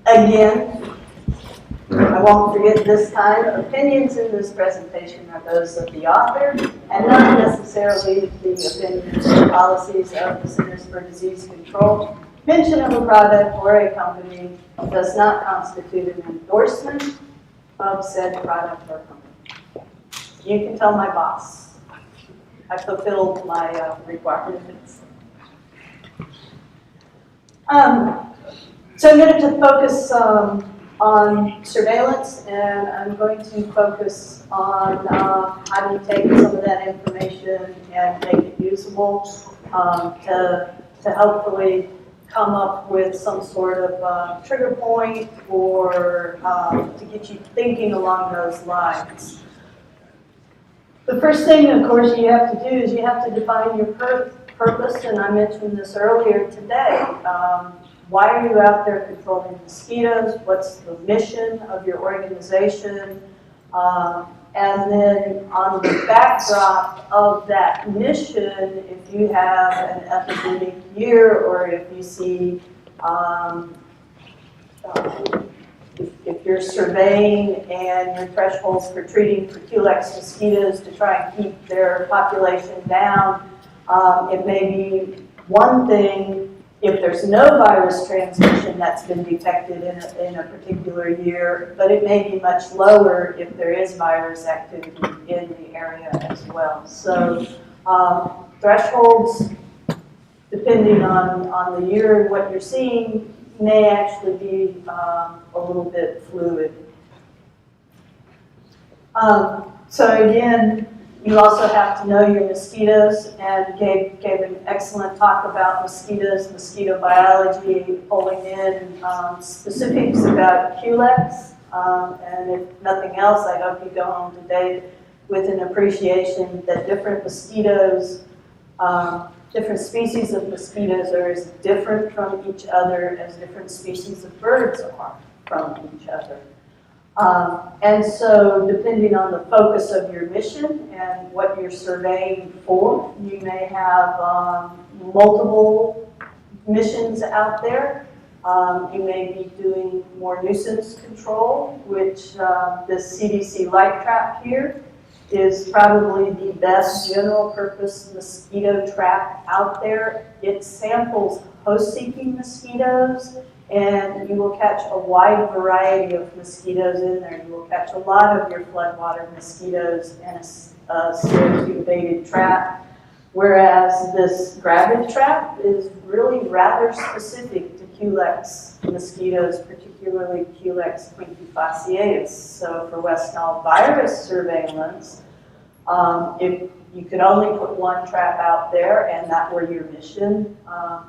Again, I won't forget this time, opinions in this presentation are those of the author and not necessarily the opinions or policies of the Centers for Disease Control. Mention of a product or a company does not constitute an endorsement of said product or company. You can tell my boss. I fulfilled my requirements. So I'm going to focus on surveillance, and I'm going to focus on how do you take some of that information and make it usable to hopefully come up with some sort of trigger point or to get you thinking along those lines. The first thing, of course, you have to do is you have to define your purpose, and I mentioned this earlier today. Why are you out there controlling mosquitoes? What's the mission of your organization? And then on the backdrop of that mission, if you have an epidemic year or if you see, if you're surveying and your thresholds for treating for Culex mosquitoes to try and keep their population down, it may be one thing if there's no virus transmission that's been detected in a particular year, but it may be much lower if there is virus activity in the area as well. So thresholds, depending on the year and what you're seeing, may actually be a little bit fluid. So again, you also have to know your mosquitoes, and gave an excellent talk about mosquitoes, mosquito biology, pulling in specifics about Culex. And if nothing else, I hope you go home today with an appreciation that different mosquitoes, different species of mosquitoes are as different from each other as different species of birds are from each other. And so depending on the focus of your mission and what you're surveying for, you may have multiple missions out there. You may be doing more nuisance control, which this CDC light trap here is probably the best general purpose mosquito trap out there. It samples host-seeking mosquitoes, and you will catch a wide variety of mosquitoes in there. You will catch a lot of your floodwater mosquitoes in a CO2-baited trap, whereas this gravid trap is really rather specific to Culex mosquitoes, particularly Culex quinquefasciatus. So for West Nile virus surveillance, if you could only put one trap out there and that were your mission,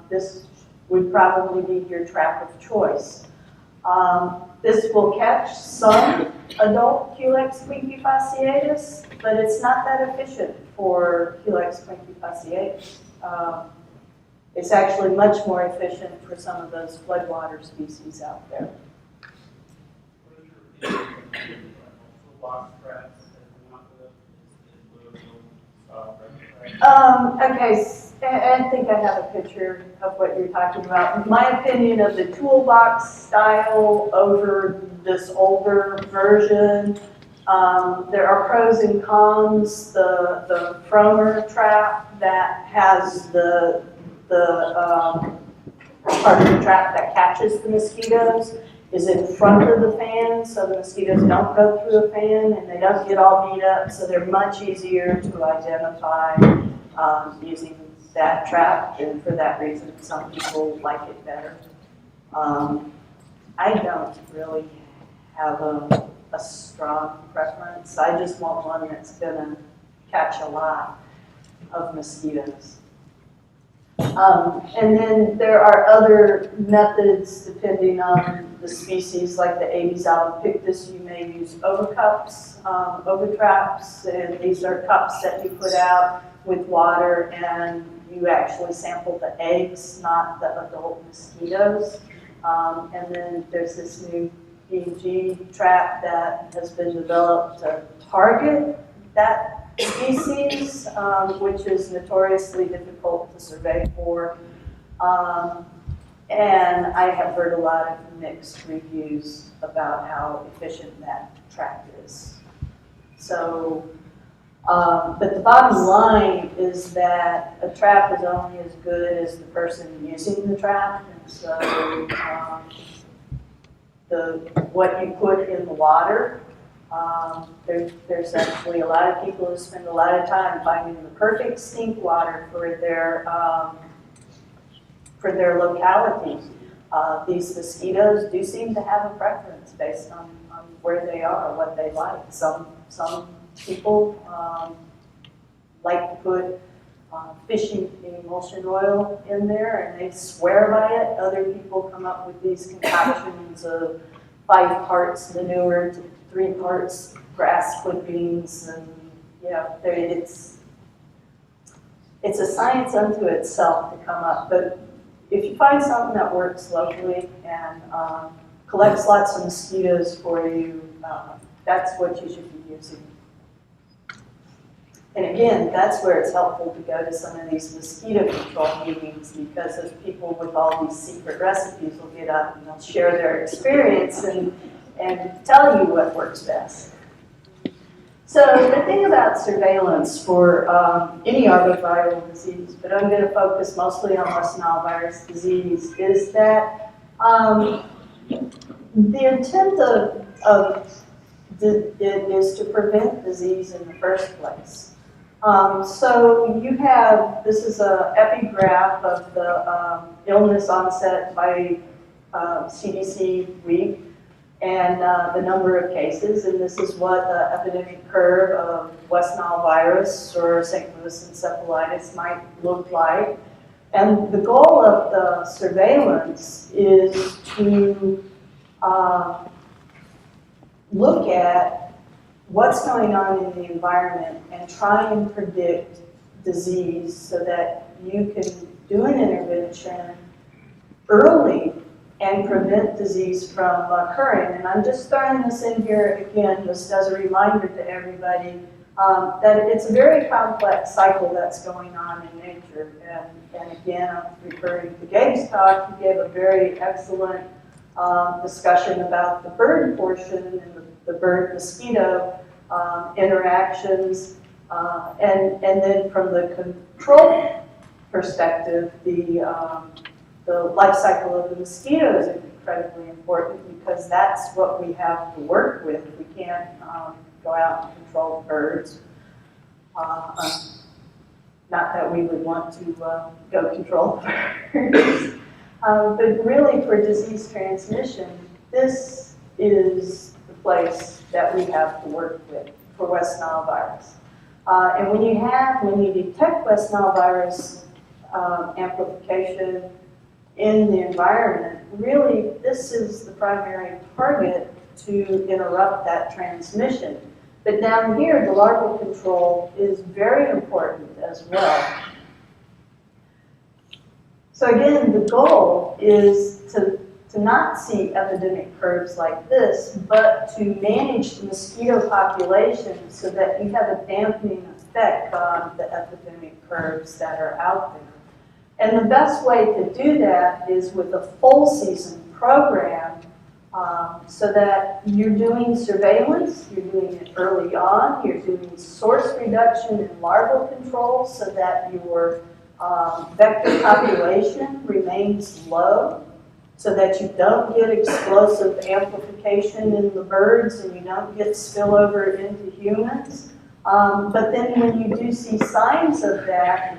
this would probably be your trap of choice. This will catch some adult Culex quinquefasciatus, but it's not that efficient for Culex quinquefasciatus. It's actually much more efficient for some of those floodwater species out there. Okay, I think I have a picture of what you're talking about. My opinion of the toolbox style over this older version, there are pros and cons. The Fromer trap that has the part of the trap that catches the mosquitoes is in front of the fan, so the mosquitoes don't go through the fan and they don't get all beat up, so they're much easier to identify using that trap, and for that reason some people like it better. I don't really have a strong preference. I just want one that's going to catch a lot of mosquitoes. And then there are other methods depending on the species, like the Aedes albopictus. You may use overcups, overtraps, and these are cups that you put out with water and you actually sample the eggs, not the adult mosquitoes. And then there's this new B&G trap that has been developed to target that species, which is notoriously difficult to survey for. And I have heard a lot of mixed reviews about how efficient that trap is. So, but the bottom line is that a trap is only as good as the person using the trap. And so what you put in the water, there's actually a lot of people who spend a lot of time finding the perfect sink water for their locality. These mosquitoes do seem to have a preference based on where they are, what they like. Some people like to put fishing emulsion oil in there and they swear by it. Other people come up with these concoctions of 5 parts manure to 3 parts grass clippings, and it's a science unto itself to come up. But if you find something that works locally and collects lots of mosquitoes for you, that's what you should be using. And again, that's where it's helpful to go to some of these mosquito control meetings, because those people with all these secret recipes will get up and they'll share their experience and tell you what works best. So the thing about surveillance for any arboviral disease, but I'm going to focus mostly on West Nile virus disease, is that the intent of it is to prevent disease in the first place. So you have, this is an epigraph of the illness onset by CDC week and the number of cases, and this is what the epidemic curve of West Nile virus or St. Louis encephalitis might look like. And the goal of the surveillance is to look at what's going on in the environment and try and predict disease so that you can do an intervention early and prevent disease from occurring. And I'm just throwing this in here again just as a reminder to everybody that it's a very complex cycle that's going on in nature. And again, I'm referring to Gabe's talk. He gave a very excellent discussion about the bird portion and the bird-mosquito interactions, and then from the control perspective, the life cycle of the mosquito is incredibly important, because that's what we have to work with. We can't go out and control birds. Not that we would want to go control birds. But really, for disease transmission, this is the place that we have to work with for West Nile virus. And when you detect West Nile virus amplification in the environment, really, this is the primary target to interrupt that transmission. But down here, the larval control is very important as well. So again, the goal is to not see epidemic curves like this, but to manage the mosquito population so that you have a dampening effect on the epidemic curves that are out there. And the best way to do that is with a full season program, so that you're doing surveillance, you're doing it early on, you're doing source reduction and larval control so that your vector population remains low, so that you don't get explosive amplification in the birds and you don't get spillover into humans. But then when you do see signs of that,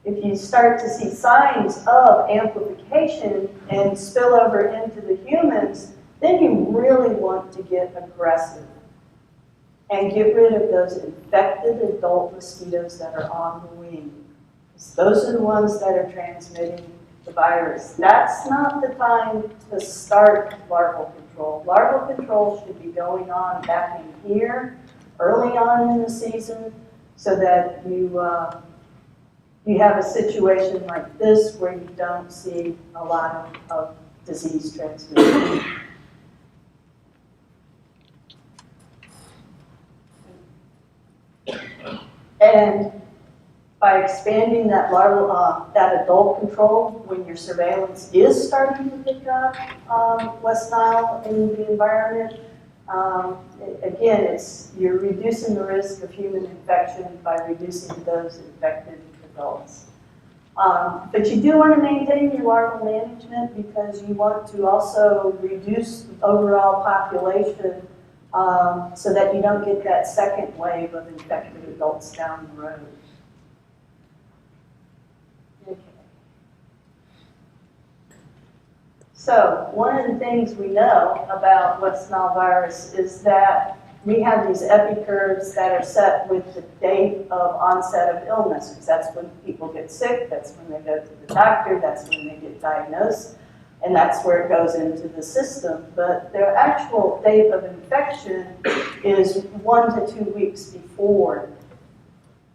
if you start to see signs of amplification and spillover into the humans, then you really want to get aggressive and get rid of those infected adult mosquitoes that are on the wing. Those are the ones that are transmitting the virus. That's not the time to start larval control. Larval control should be going on back in here, early on in the season, so that you have a situation like this where you don't see a lot of disease transmission. And by expanding that larval, that adult control when your surveillance is starting to pick up West Nile in the environment, again, you're reducing the risk of human infection by reducing those infected adults. But you do want to maintain your larval management because you want to also reduce the overall population so that you don't get that second wave of infected adults down the road. Okay. So one of the things we know about West Nile virus is that we have these epicurves that are set with the date of onset of illness, because that's when people get sick, that's when they go to the doctor, that's when they get diagnosed, and that's where it goes into the system. But their actual date of infection is 1 to 2 weeks before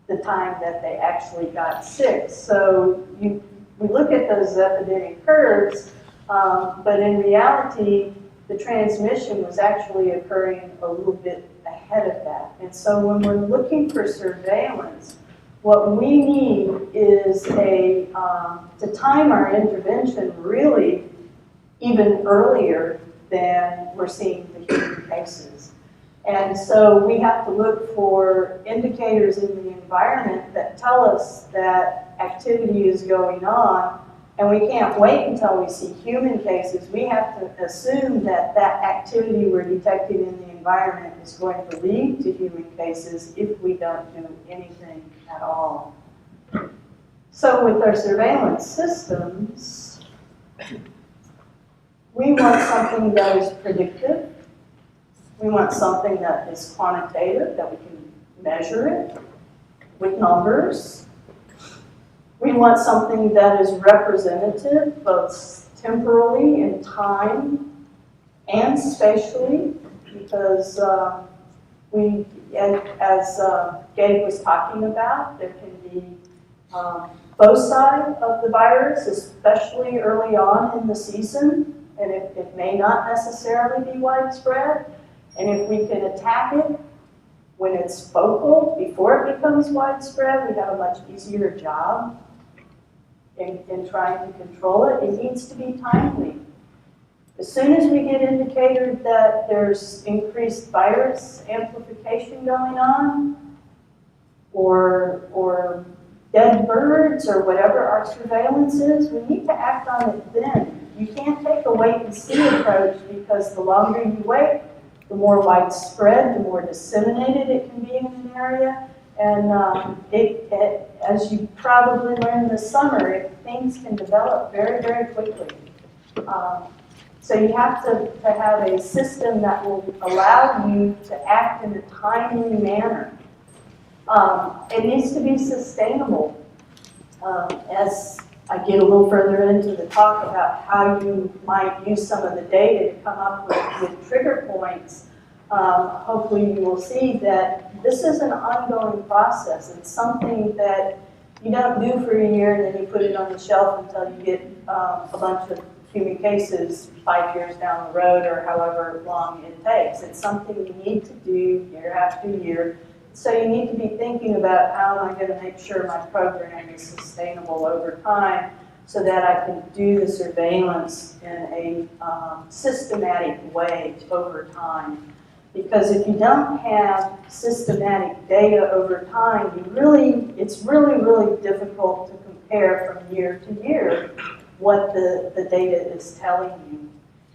the time that they actually got sick. So we look at those epidemic curves, but in reality, the transmission was actually occurring a little bit ahead of that. And so when we're looking for surveillance, what we need is to time our intervention really even earlier than we're seeing the human cases. And so we have to look for indicators in the environment that tell us that activity is going on. And we can't wait until we see human cases. We have to assume that that activity we're detecting in the environment is going to lead to human cases if we don't do anything at all. So with our surveillance systems, we want something that is predictive. We want something that is quantitative, that we can measure it with numbers. We want something that is representative, both temporally in time and spatially, because as Gabe was talking about, there can be foci of the virus, especially early on in the season, and it may not necessarily be widespread. And if we can attack it when it's focal, before it becomes widespread, we have a much easier job in trying to control it. It needs to be timely. As soon as we get indicators that there's increased virus amplification going on, or dead birds, or whatever our surveillance is, we need to act on it then. You can't take a wait and see approach, because the longer you wait, the more widespread, the more disseminated it can be in an area. And as you probably learned this summer, things can develop very, very quickly. So you have to have a system that will allow you to act in a timely manner. It needs to be sustainable. As I get a little further into the talk about how you might use some of the data to come up with trigger points, hopefully you will see that this is an ongoing process. It's something that you don't do for a year and then you put it on the shelf until you get a bunch of human cases 5 years down the road, or however long it takes. It's something you need to do year after year. So you need to be thinking about, how am I going to make sure my program is sustainable over time so that I can do the surveillance in a systematic way over time. Because if you don't have systematic data over time, it's really, really difficult to compare from year to year what the data is telling you.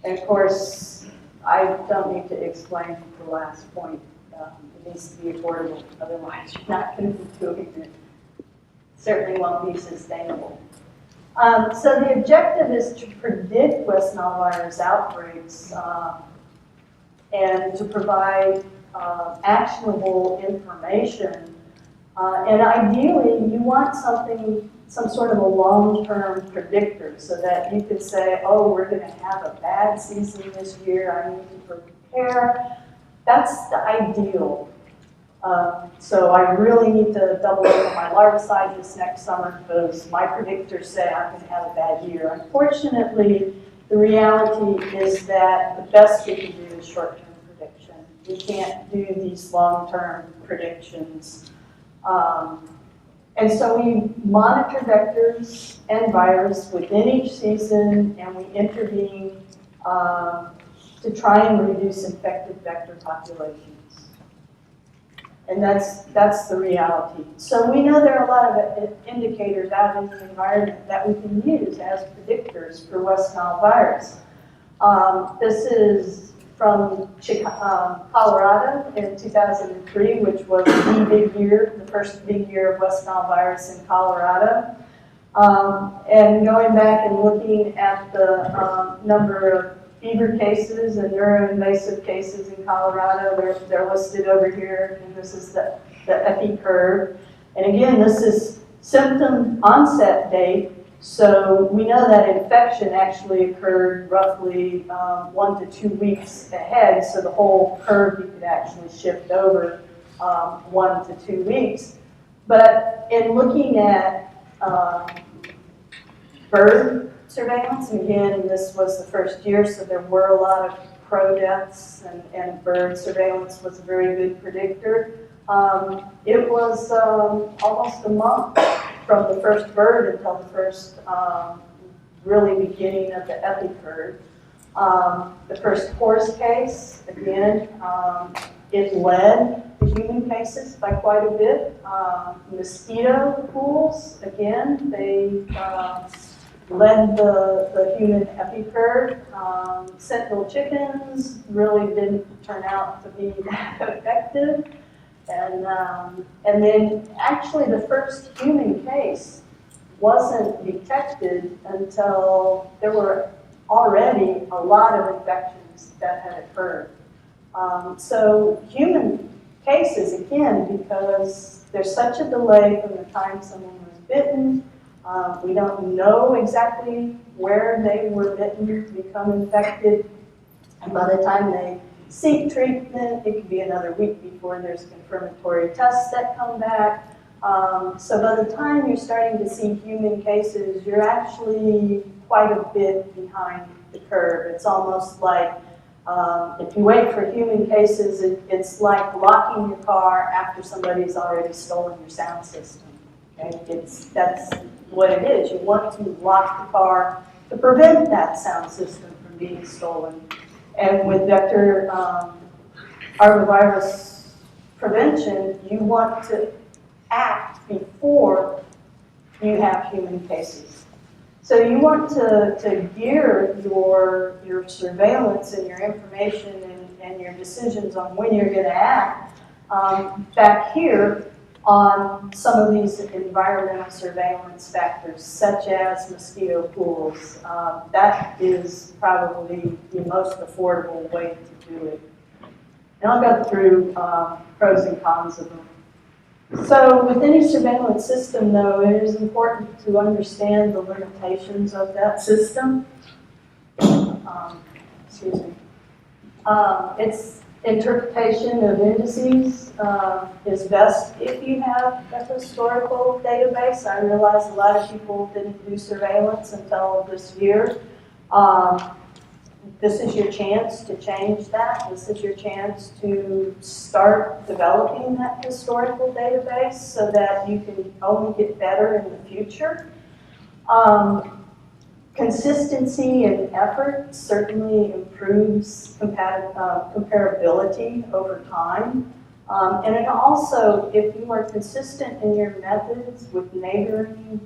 And of course, I don't need to explain the last point. It needs to be affordable, otherwise you're not going to be doing it. Certainly won't be sustainable. So the objective is to predict West Nile virus outbreaks and to provide actionable information. And ideally, you want some sort of a long-term predictor, so that you could say, oh, we're going to have a bad season this year, I need to prepare. That's the ideal. So I really need to double up on my larvicide this next summer, because my predictors say I'm going to have a bad year. Unfortunately, the reality is that the best we can do is short-term prediction. We can't do these long-term predictions. And so we monitor vectors and virus within each season, and we intervene to try and reduce infected vector populations. And that's the reality. So we know there are a lot of indicators out in the environment that we can use as predictors for West Nile virus. This is from Colorado in 2003, which was the big year, the first big year of West Nile virus in Colorado. And going back and looking at the number of fever cases and neuroinvasive cases in Colorado, they're listed over here, and this is the epi curve. And again, this is symptom onset date, so we know that infection actually occurred roughly 1 to 2 weeks ahead, so the whole curve you could actually shift over 1 to 2 weeks. But in looking at bird surveillance, and again, this was the first year, so there were a lot of crow deaths, and bird surveillance was a very good predictor. It was almost a month from the first bird until the first really beginning of the epi curve. The first horse case, again, it led the human cases by quite a bit. Mosquito pools, again, they led the human epi curve. Sentinel chickens really didn't turn out to be that effective. And then actually the first human case wasn't detected until there were already a lot of infections that had occurred. So human cases, again, because there's such a delay from the time someone was bitten, we don't know exactly where they were bitten to become infected, and by the time they seek treatment, it could be another week before there's confirmatory tests that come back. So by the time you're starting to see human cases, you're actually quite a bit behind the curve. It's almost like if you wait for human cases, it's like locking your car after somebody's already stolen your sound system. Okay? That's what it is. You want to lock the car to prevent that sound system from being stolen. And with vector arbovirus prevention, you want to act before you have human cases. So you want to gear your surveillance and your information and your decisions on when you're going to act back here on some of these environmental surveillance factors, such as mosquito pools. That is probably the most affordable way to do it. And I'll go through pros and cons of them. So with any surveillance system, though, it is important to understand the limitations of that system. Excuse me. Its interpretation of indices is best if you have a historical database. I realize a lot of people didn't do surveillance until this year. This is your chance to change that. This is your chance to start developing that historical database so that you can only get better in the future. Consistency and effort certainly improves comparability over time. And it also, if you are consistent in your methods with neighboring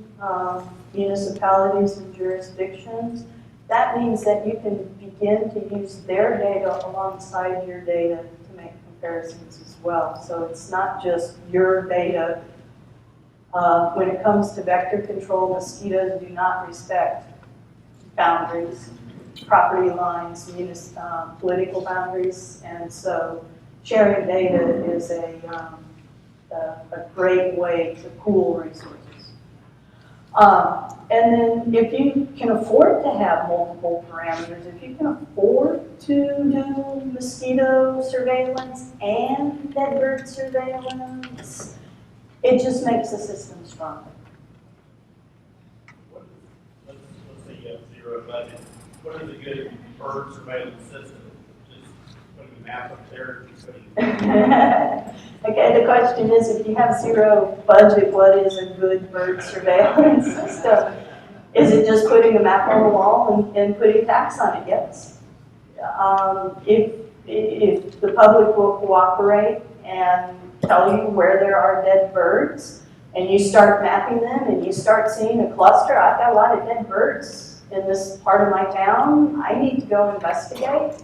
municipalities and jurisdictions, that means that you can begin to use their data alongside your data to make comparisons as well. So it's not just your data. When it comes to vector control, mosquitoes do not respect boundaries, property lines, political boundaries, and so sharing data is a great way to pool resources. And then if you can afford to have multiple parameters, if you can afford to do mosquito surveillance and deadbird surveillance, it just makes the system stronger. Let's say you have zero budget. What is a good bird surveillance system? Just putting a map up there. Okay, the question is, if you have zero budget, what is a good bird surveillance system? Is it just putting a map on the wall and putting tax on it? Yes. If the public will cooperate and tell you where there are dead birds, and you start mapping them, and you start seeing a cluster, I've got a lot of dead birds in this part of my town, I need to go investigate.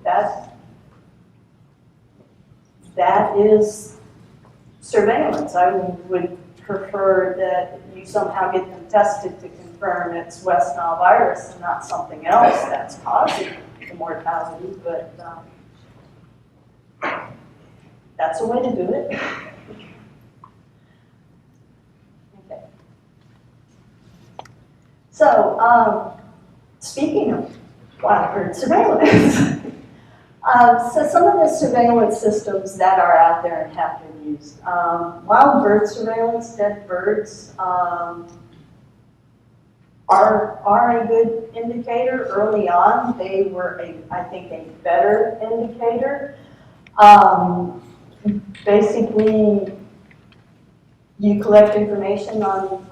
That is surveillance. I would prefer that you somehow get them tested to confirm it's West Nile virus and not something else that's causing the mortality, but that's a way to do it. Okay. So, speaking of wild bird surveillance, so some of the surveillance systems that are out there and have been used. Wild bird surveillance, dead birds, are a good indicator. Early on, they were, I think, a better indicator. Basically, you collect information on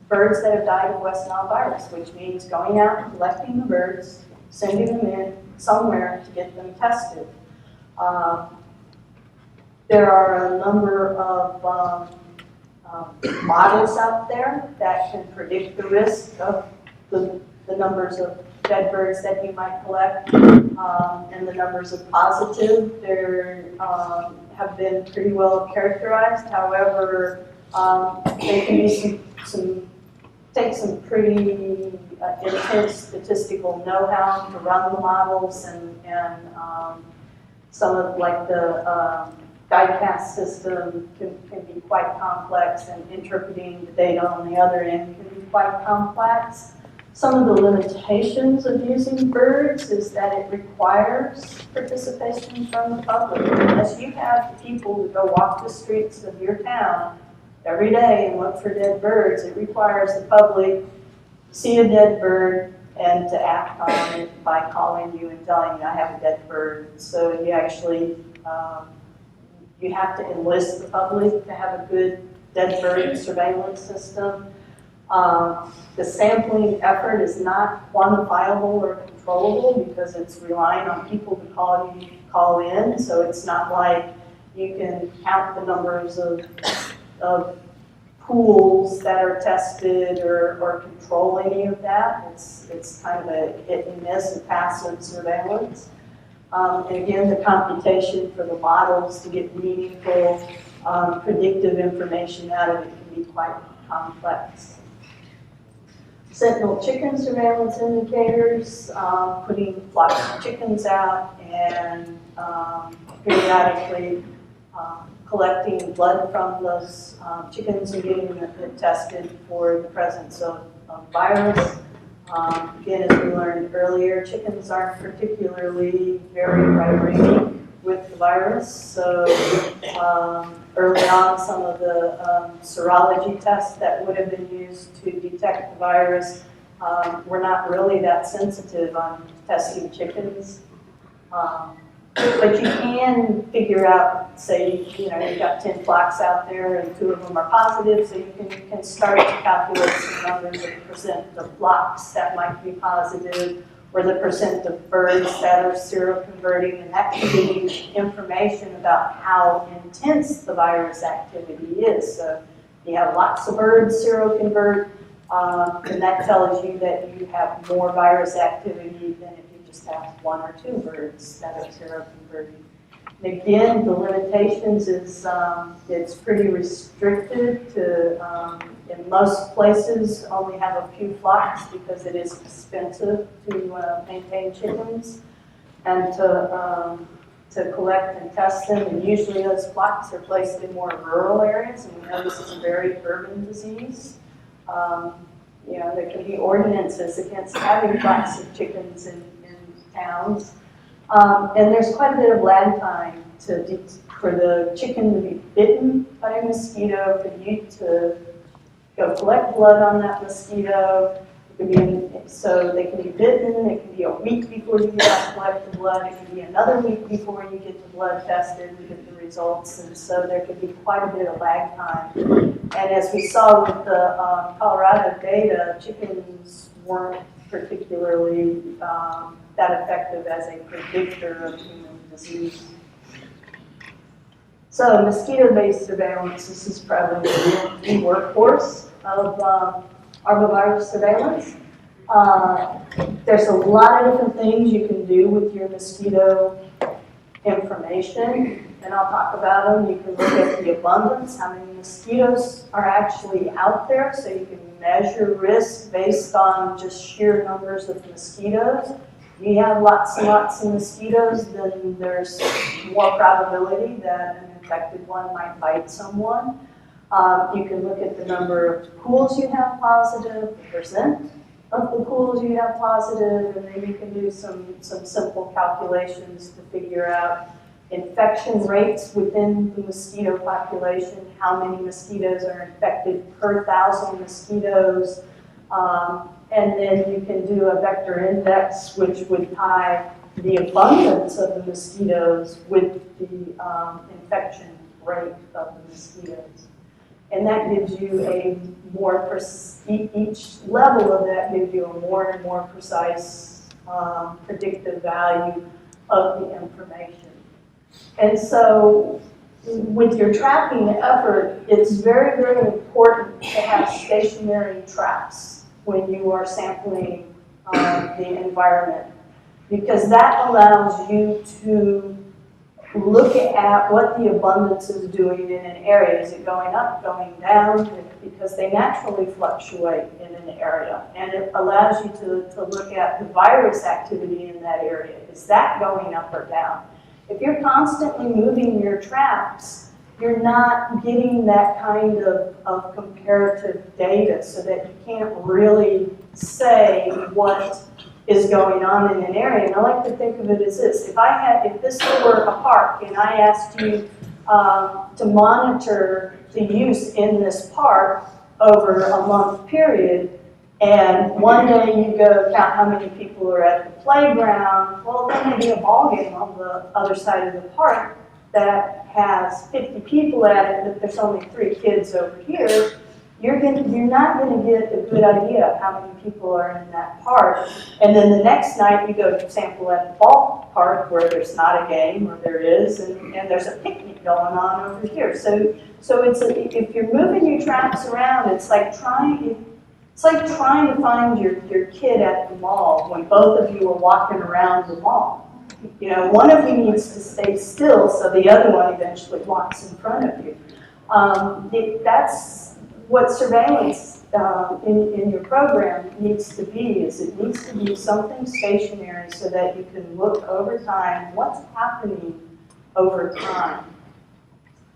birds that have died of West Nile virus, which means going out and collecting the birds, sending them in somewhere to get them tested. There are a number of models out there that can predict the risk of the numbers of dead birds that you might collect and the numbers of positive. There have been pretty well characterized. However, they can be take some pretty intense statistical know-how to run the models, and some of like the diecast system can be quite complex, and interpreting the data on the other end can be quite complex. Some of the limitations of using birds is that it requires participation from the public. Unless you have people to go walk the streets of your town every day and look for dead birds, it requires the public to see a dead bird and to act on it by calling you and telling you, I have a dead bird. So you actually, you have to enlist the public to have a good dead bird surveillance system. The sampling effort is not quantifiable or controllable because it's relying on people to call in. So it's not like you can count the numbers of pools that are tested or control any of that. It's kind of a hit and miss and passive surveillance. And again, the computation for the models to get meaningful predictive information out of it can be quite complex. Sentinel chicken surveillance indicators, putting flocks of chickens out and periodically collecting blood from those chickens and getting it tested for the presence of virus. Again, as we learned earlier, chickens aren't particularly very right-brainy with the virus. So early on, some of the serology tests that would have been used to detect the virus were not really that sensitive on testing chickens. But you can figure out, say, you've got 10 flocks out there and 2 of them are positive, so you can start to calculate some numbers of percent of flocks that might be positive, or the percent of birds that are seroconverting, and that can give you information about how intense the virus activity is. So if you have lots of birds seroconvert, and that tells you that you have more virus activity than if you just have 1 or 2 birds that are seroconverting. And again, the limitations is it's pretty restricted to, in most places, only have a few flocks because it is expensive to maintain chickens and to collect and test them. And usually those flocks are placed in more rural areas, and we know this is a very urban disease. There can be ordinances against having flocks of chickens in towns. And there's quite a bit of lag time for the chicken to be bitten by a mosquito, for you to go collect blood on that mosquito. It could be So they can be bitten, it can be a week before you get out to collect the blood, it can be another week before you get the blood tested and get the results, and so there can be quite a bit of lag time. And as we saw with the Colorado data, chickens weren't particularly that effective as a predictor of human disease. So mosquito-based surveillance, this is probably the workhorse of arbovirus surveillance. There's a lot of different things you can do with your mosquito information, and I'll talk about them. You can look at the abundance, how many mosquitoes are actually out there, so you can measure risk based on just sheer numbers of mosquitoes. If you have lots and lots of mosquitoes, then there's more probability that an infected one might bite someone. You can look at the number of pools you have positive, the percent of the pools you have positive, and then you can do some simple calculations to figure out infection rates within the mosquito population, how many mosquitoes are infected per 1,000 mosquitoes, and then you can do a vector index which would tie the abundance of the mosquitoes with the infection rate of the mosquitoes. And that gives you a more, each level of that gives you a more and more precise predictive value of the information. And so with your tracking effort, it's very, very important to have stationary traps when you are sampling the environment, because that allows you to look at what the abundance is doing in an area. Is it going up, going down? Because they naturally fluctuate in an area. And it allows you to look at the virus activity in that area. Is that going up or down? If you're constantly moving your traps, you're not getting that kind of comparative data, so that you can't really say what is going on in an area. And I like to think of it as this. If this were a park and I asked you to monitor the use in this park over a month period, and one day you go count how many people are at the playground, well, there may be a ball game on the other side of the park that has 50 people at it, but there's only 3 kids over here. You're not going to get a good idea of how many people are in that park. And then the next night you go to sample at the ballpark where there's not a game, or there is, and there's a picnic going on over here. So if you're moving your traps around, it's like trying to find your kid at the mall when both of you are walking around the mall. You know, one of you needs to stay still so the other one eventually walks in front of you. That's what surveillance in your program needs to be. Is it needs to be something stationary so that you can look over time what's happening over time.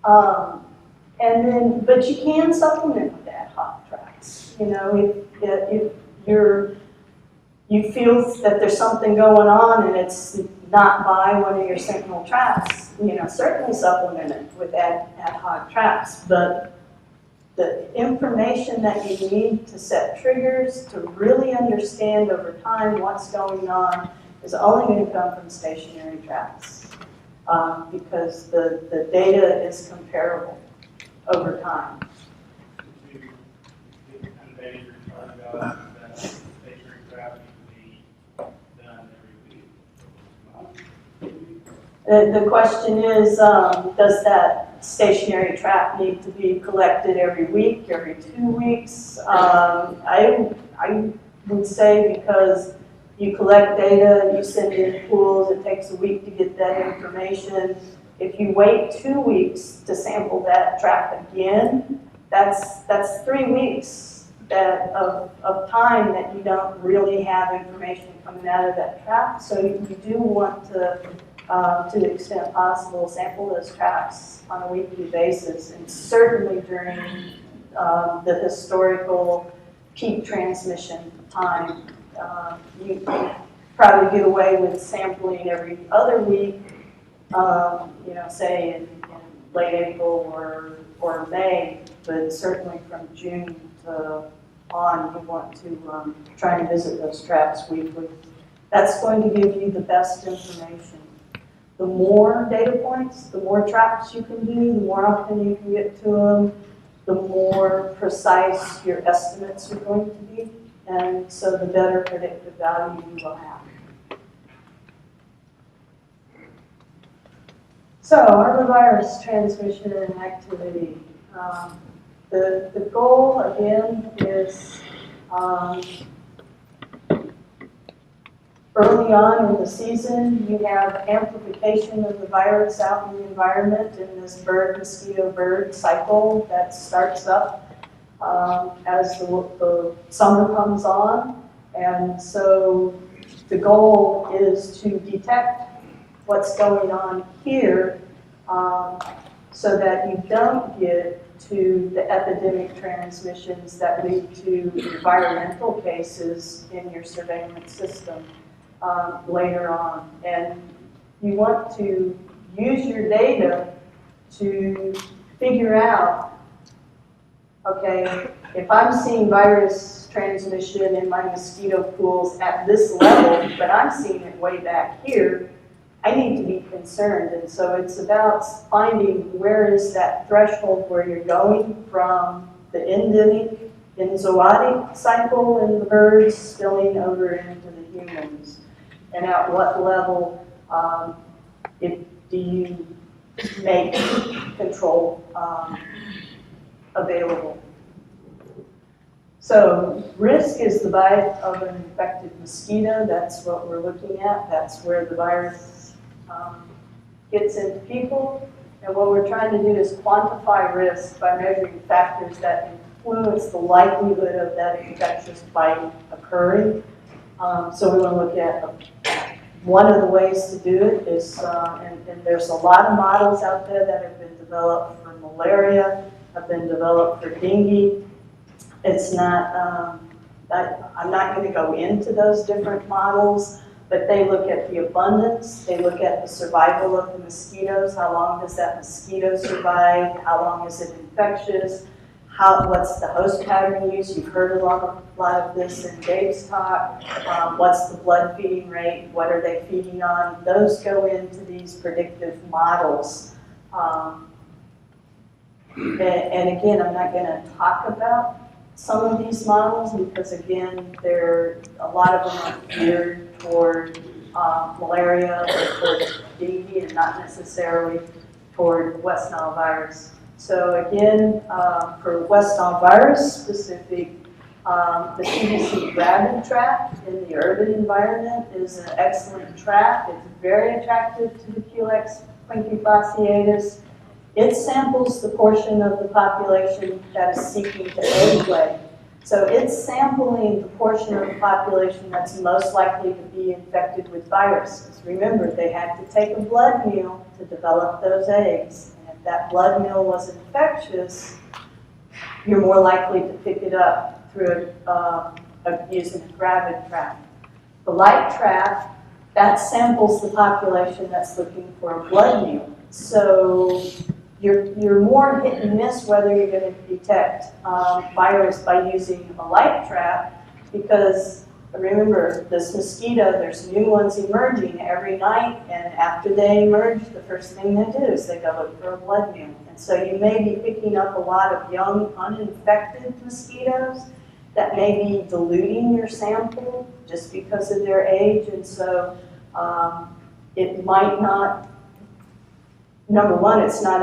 But you can supplement with ad hoc tracks. You know, if you feel that there's something going on and it's not by one of your sentinel traps, you know, certainly supplement it with ad hoc traps. But the information that you need to set triggers, to really understand over time what's going on, is only going to come from stationary traps, because the data is comparable over time. The question is, does that stationary trap need to be collected every week, every 2 weeks? I would say, because you collect data, you send in pools, it takes a week to get that information. If you wait 2 weeks to sample that trap again, that's 3 weeks of time that you don't really have information coming out of that trap. So you do want to the extent possible, sample those traps on a weekly basis, and certainly during the historical peak transmission time. You probably get away with sampling every other week, you know, say in late April or May, but certainly from June to on, you want to try and visit those traps weekly. That's going to give you the best information. The more data points, the more traps you can do, the more often you can get to them, the more precise your estimates are going to be, and so the better predictive value you will have. So, arbovirus transmission and activity. The goal, again, is early on in the season, you have amplification of the virus out in the environment in this bird-mosquito-bird cycle that starts up as the summer comes on. And so the goal is to detect what's going on here so that you don't get to the epidemic transmissions that lead to environmental cases in your surveillance system later on. And you want to use your data to figure out, okay, if I'm seeing virus transmission in my mosquito pools at this level, but I'm seeing it way back here, I need to be concerned. And so it's about finding where is that threshold where you're going from the endemic enzootic cycle in the birds spilling over into the humans. And at what level do you make control available? So risk is the bite of an infected mosquito. That's what we're looking at. That's where the virus gets into people. And what we're trying to do is quantify risk by measuring factors that influence the likelihood of that infectious bite occurring. So we want to look at one of the ways to do it is, and there's a lot of models out there that have been developed for malaria, have been developed for dengue. It's not, I'm not going to go into those different models, but they look at the abundance, they look at the survival of the mosquitoes, how long does that mosquito survive, how long is it infectious, what's the host pattern use? You've heard a lot of this in Dave's talk. What's the blood feeding rate? What are they feeding on? Those go into these predictive models. And again, I'm not going to talk about some of these models because, again, a lot of them are geared toward malaria or toward dengue and not necessarily toward West Nile virus. So again, for West Nile virus specific, the CDC rabbit trap in the urban environment is an excellent trap. It's very attractive to the Culex quincunfasciatus. It samples the portion of the population that is seeking to egg lay. So it's sampling the portion of the population that's most likely to be infected with viruses. Remember, they had to take a blood meal to develop those eggs. And if that blood meal was infectious, you're more likely to pick it up through using a gravid trap. The light trap, that samples the population that's looking for a blood meal. So you're more hit and miss whether you're going to detect virus by using a light trap, because remember, this mosquito, there's new ones emerging every night, and after they emerge, the first thing they do is they go look for a blood meal. And so you may be picking up a lot of young, uninfected mosquitoes that may be diluting your sample just because of their age, and so it might not. Number one, it's not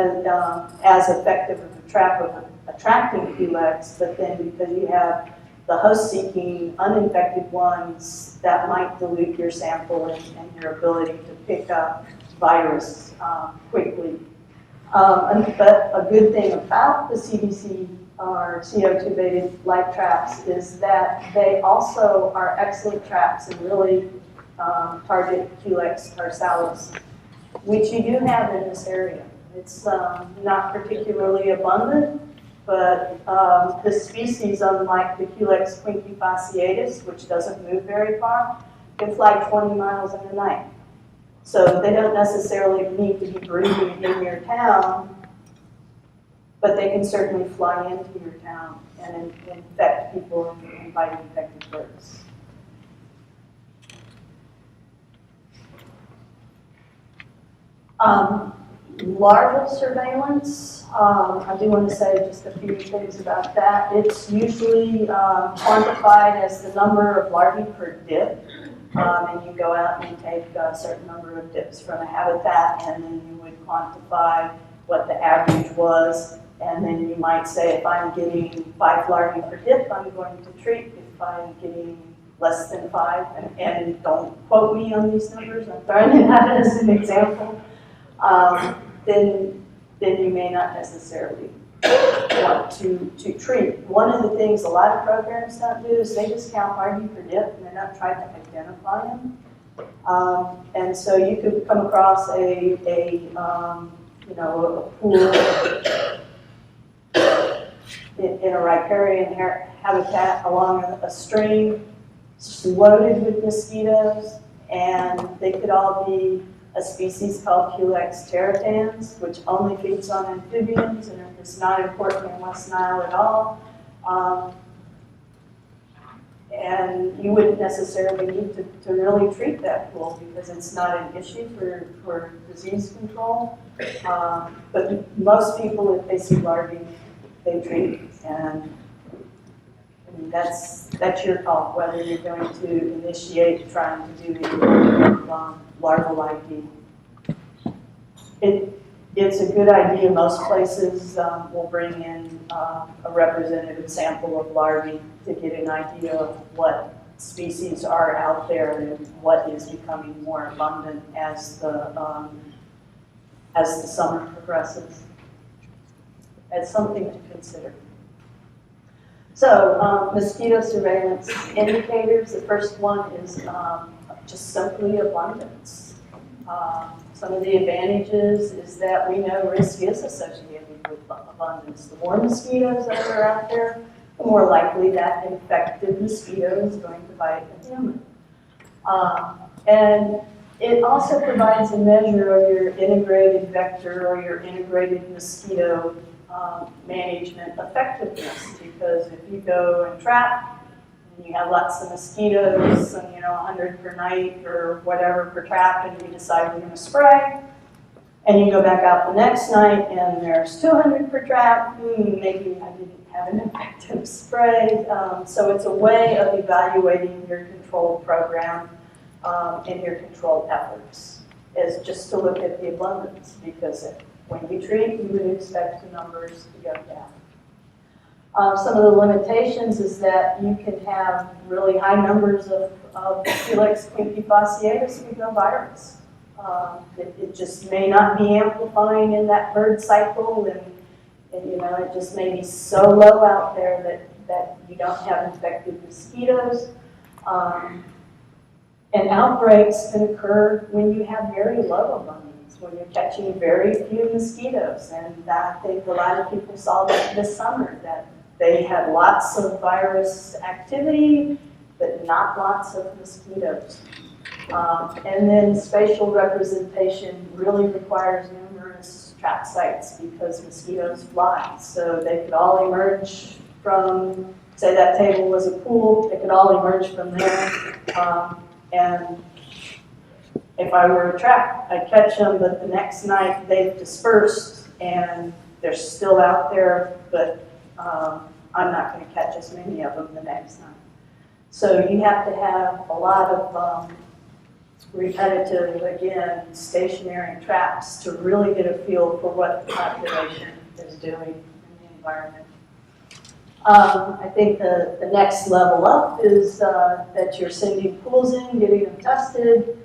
as effective of a trap of attracting Culex, but then because you have the host-seeking uninfected ones, that might dilute your sample and your ability to pick up virus quickly. But a good thing about the CDC or CO2-baited light traps is that they also are excellent traps and really target Culex tarsalis, which you do have in this area. It's not particularly abundant, but this species, unlike the Culex quincunfasciatus, which doesn't move very far, can fly 20 miles in a night. So they don't necessarily need to be breeding in your town, but they can certainly fly into your town and infect people and bite infected birds. Larval surveillance, I do want to say just a few things about that. It's usually quantified as the number of larvae per dip, and you go out and you take a certain number of dips from a habitat, and then you would quantify what the average was, and then you might say if I'm getting 5 larvae per dip, I'm going to treat. If I'm getting less than 5, and don't quote me on these numbers, I'm throwing it out as an example, then you may not necessarily want to treat. One of the things a lot of programs don't do is they just count larvae per dip, and they're not trying to identify them. And so you could come across a pool in a riparian habitat along a stream loaded with mosquitoes, and they could all be a species called Culex teratans, which only feeds on amphibians and is not important in West Nile at all. And you wouldn't necessarily need to really treat that pool because it's not an issue for disease control. But most people, if they see larvae, they treat. And I mean, that's your call, whether you're going to initiate trying to do larval ID. It's a good idea. Most places will bring in a representative sample of larvae to get an idea of what species are out there and what is becoming more abundant as the summer progresses. As something to consider. So mosquito surveillance indicators. The first one is just simply abundance. Some of the advantages is that we know risk is associated with abundance. The more mosquitoes that are out there, the more likely that infected mosquito is going to bite a human. And it also provides a measure of your integrated vector or your integrated mosquito management effectiveness, because if you go and trap and you have lots of mosquitoes and 100 per night or whatever per trap, and you decide you're going to spray, and you go back out the next night and there's 200 per trap, maybe I didn't have an effective spray. So it's a way of evaluating your control program and your control efforts, is just to look at the abundance, because when you treat, you would expect the numbers to go down. Some of the limitations is that you can have really high numbers of Culex quinquefasciatus with no virus. It just may not be amplifying in that bird cycle, and it just may be so low out there that you don't have infected mosquitoes. And outbreaks can occur when you have very low abundance, when you're catching very few mosquitoes. And I think a lot of people saw that this summer, that they had lots of virus activity, but not lots of mosquitoes. And then spatial representation really requires numerous trap sites because mosquitoes fly. So they could all emerge from, say that table was a pool, they could all emerge from there. And if I were a trap, I'd catch them, but the next night they've dispersed and they're still out there, but I'm not going to catch as many of them the next night. So you have to have a lot of repetitive, again, stationary traps to really get a feel for what the population is doing in the environment. I think the next level up is that you're sending pools in, getting them tested.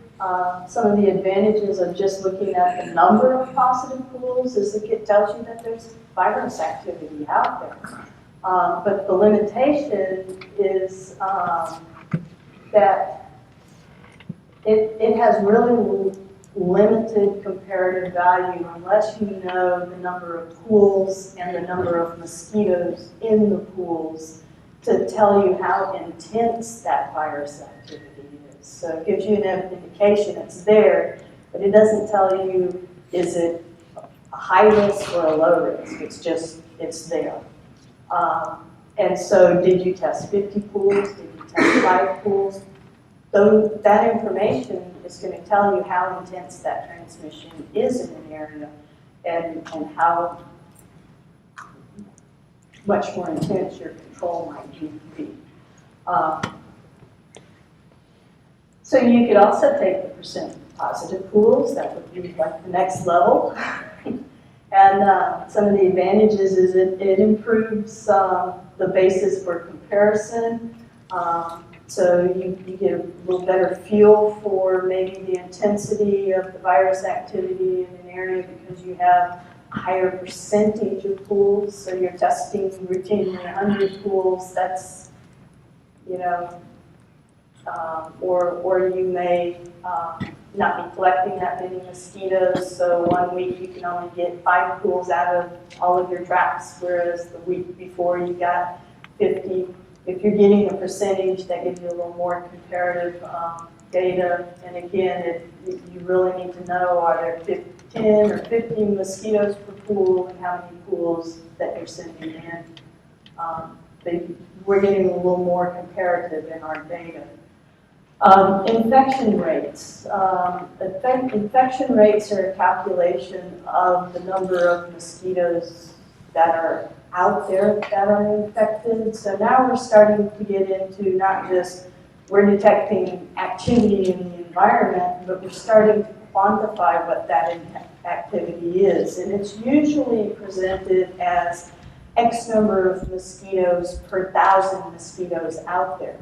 Some of the advantages of just looking at the number of positive pools is it tells you that there's virus activity out there. But the limitation is that it has really limited comparative value unless you know the number of pools and the number of mosquitoes in the pools to tell you how intense that virus activity is. So it gives you an indication it's there, but it doesn't tell you is it a high risk or a low risk. It's just, it's there. And so did you test 50 pools? Did you test 5 pools? Though that information is going to tell you how intense that transmission is in an area and how much more intense your control might need to be. So you could also take the percent positive pools, that would be like the next level. And some of the advantages is it improves the basis for comparison. So you get a little better feel for maybe the intensity of the virus activity in an area because you have a higher percentage of pools. So you're testing routinely 100 pools, that's, you know, or you may not be collecting that many mosquitoes, so 1 week you can only get 5 pools out of all of your traps, whereas the week before you got 50. If you're getting a percentage, that gives you a little more comparative data. And again, you really need to know, are there 10 or 15 mosquitoes per pool and how many pools that you're sending in. We're getting a little more comparative in our data. Infection rates. Infection rates are a calculation of the number of mosquitoes that are out there that are infected. So now we're starting to get into not just we're detecting activity in the environment, but we're starting to quantify what that activity is. And it's usually presented as X number of mosquitoes per 1,000 mosquitoes out there.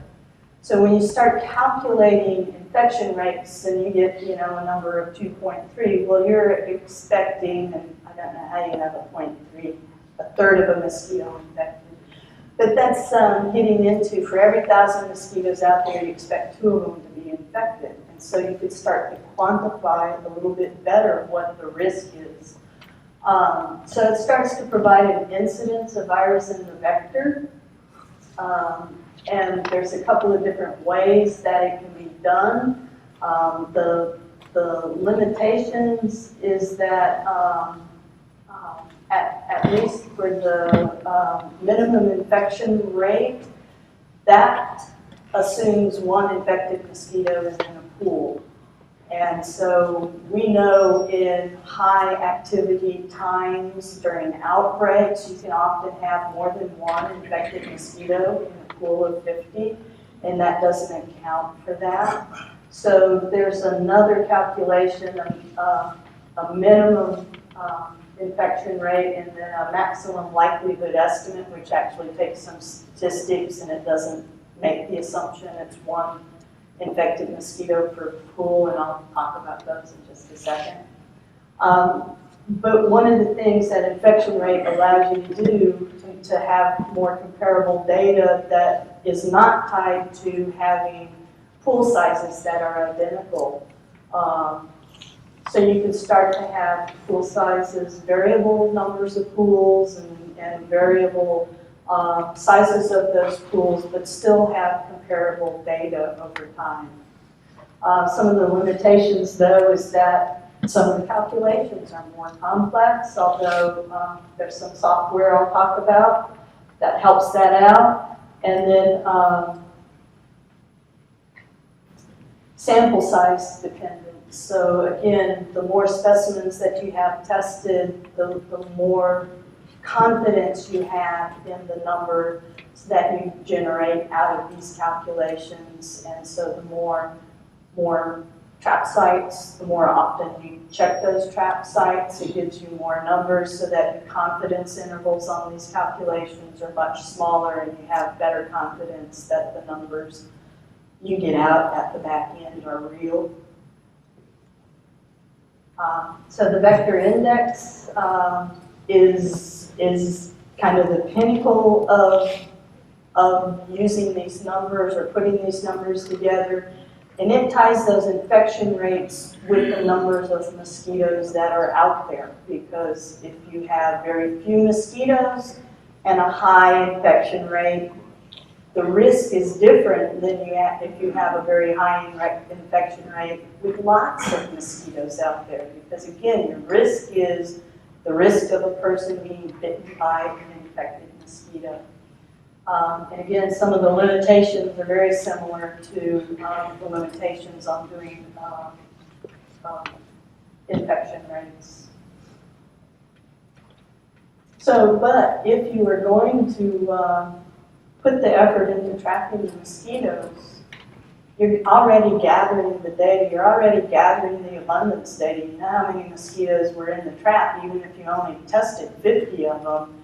So when you start calculating infection rates and you get, you know, a number of 2.3, well, you're expecting, and I don't know how you have a 0.3, a third of a mosquito infected. But that's getting into, for every 1,000 mosquitoes out there, you expect 2 of them to be infected. And so you could start to quantify a little bit better what the risk is. So it starts to provide an incidence of virus in the vector. And there's a couple of different ways that it can be done. The limitations is that at least for the minimum infection rate, that assumes 1 infected mosquito is in a pool. And so we know in high activity times during outbreaks, you can often have more than 1 infected mosquito in a pool of 50, and that doesn't account for that. So there's another calculation of a minimum infection rate and then a maximum likelihood estimate, which actually takes some statistics and it doesn't make the assumption it's 1 infected mosquito per pool, and I'll talk about those in just a second. But one of the things that infection rate allows you to do to have more comparable data that is not tied to having pool sizes that are identical. So you can start to have pool sizes, variable numbers of pools and variable sizes of those pools, but still have comparable data over time. Some of the limitations, though, is that some of the calculations are more complex, although there's some software I'll talk about that helps that out. And then sample size dependent. So again, the more specimens that you have tested, the more confidence you have in the number that you generate out of these calculations. And so the more trap sites, the more often you check those trap sites, it gives you more numbers so that your confidence intervals on these calculations are much smaller and you have better confidence that the numbers you get out at the back end are real. So the vector index is kind of the pinnacle of using these numbers or putting these numbers together. And it ties those infection rates with the numbers of mosquitoes that are out there. Because if you have very few mosquitoes and a high infection rate, the risk is different than if you have a very high infection rate with lots of mosquitoes out there. Because again, your risk is the risk of a person being bitten by an infected mosquito. And again, some of the limitations are very similar to the limitations on doing infection rates. So, but if you are going to put the effort into tracking the mosquitoes, you're already gathering the data, you're already gathering the abundance data. You know how many mosquitoes were in the trap, even if you only tested 50 of them.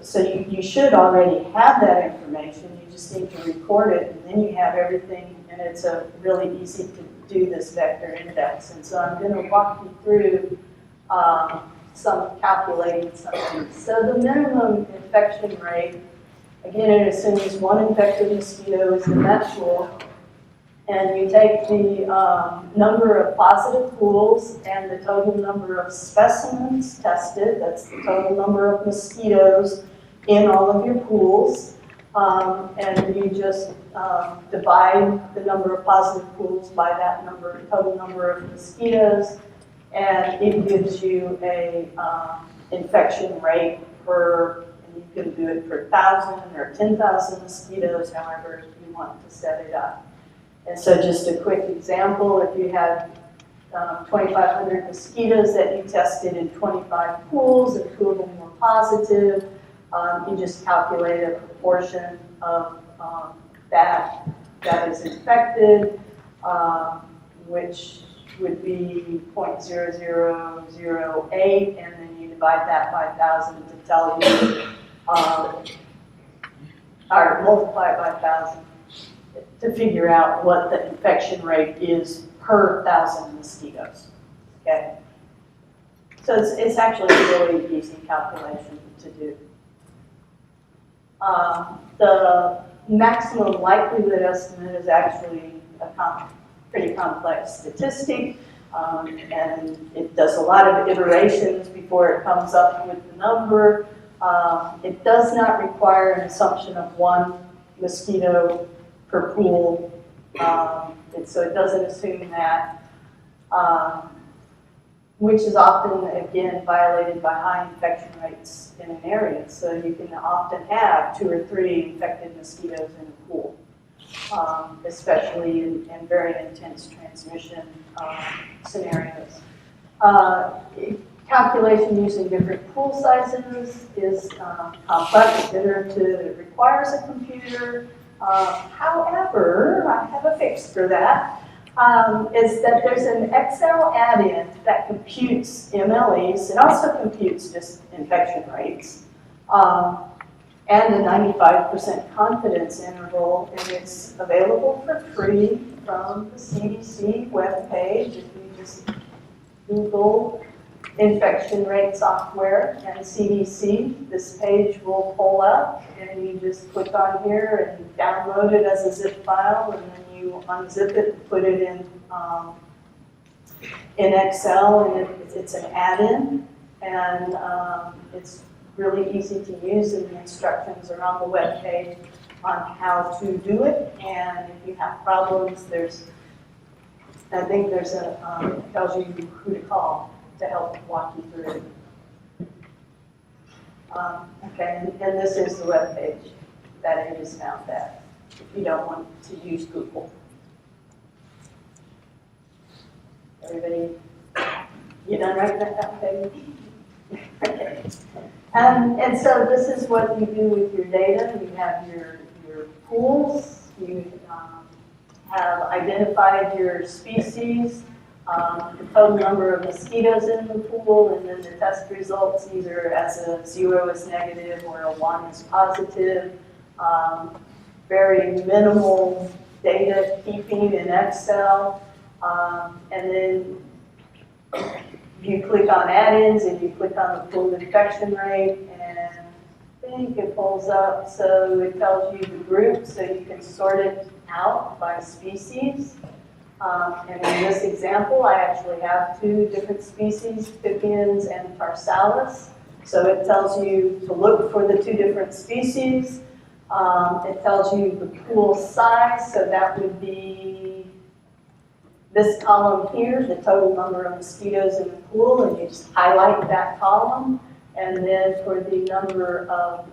So you should already have that information, you just need to record it, and then you have everything, and it's really easy to do this vector index. And so I'm going to walk you through calculating something. So the minimum infection rate, again, it assumes one infected mosquito is in that pool, and you take the number of positive pools and the total number of specimens tested, that's the total number of mosquitoes in all of your pools, and you just divide the number of positive pools by that total number of mosquitoes, and it gives you a infection rate per, and you can do it per 1,000 or 10,000 mosquitoes, however you want to set it up. And so just a quick example, if you had 2,500 mosquitoes that you tested in 25 pools and 2 of them were positive, you just calculate a proportion of that is infected, which would be 0.0008, and then you divide that by 1,000 to tell you, or multiply it by 1,000 to figure out what the infection rate is per 1,000 mosquitoes. Okay, so it's actually a really easy calculation to do. The maximum likelihood estimate is actually a pretty complex statistic, and it does a lot of iterations before it comes up with the number. It does not require an assumption of one mosquito per pool, so it doesn't assume that, which is often, again, violated by high infection rates in an area. So you can often have 2 or 3 infected mosquitoes in a pool, especially in very intense transmission scenarios. Calculation using different pool sizes is complex, iterative, it requires a computer. However, I have a fix for that, is that there's an Excel add-in that computes MLEs. It also computes just infection rates, and a 95% confidence interval, and it's available for free from the CDC webpage. If you just Google infection rate software and CDC, this page will pull up, and you just click on here and download it as a zip file, and then you unzip it and put it in Excel, and it's an add-in, and it's really easy to use, and the instructions are on the web page on how to do it. And if you have problems, I think there's it tells you who to call to help walk you through it. Okay, and this is the web page that it is found at, if you don't want to use Google. Everybody, you done writing that down, baby? Okay. And so this is what you do with your data. You have your pools, you have identified your species, the total number of mosquitoes in the pool, and then the test results, either as a 0 is negative or a 1 is positive. Very minimal data keeping in Excel. And then you click on add-ins and you click on the pool infection rate, and I think it pulls up, so it tells you the group, so you can sort it out by species. And in this example, I actually have 2 different species, Pipiens and Tarsalis. So it tells you to look for the 2 different species. It tells you the pool size, so that would be this column here, the total number of mosquitoes in the pool, and you just highlight that column. And then for the number of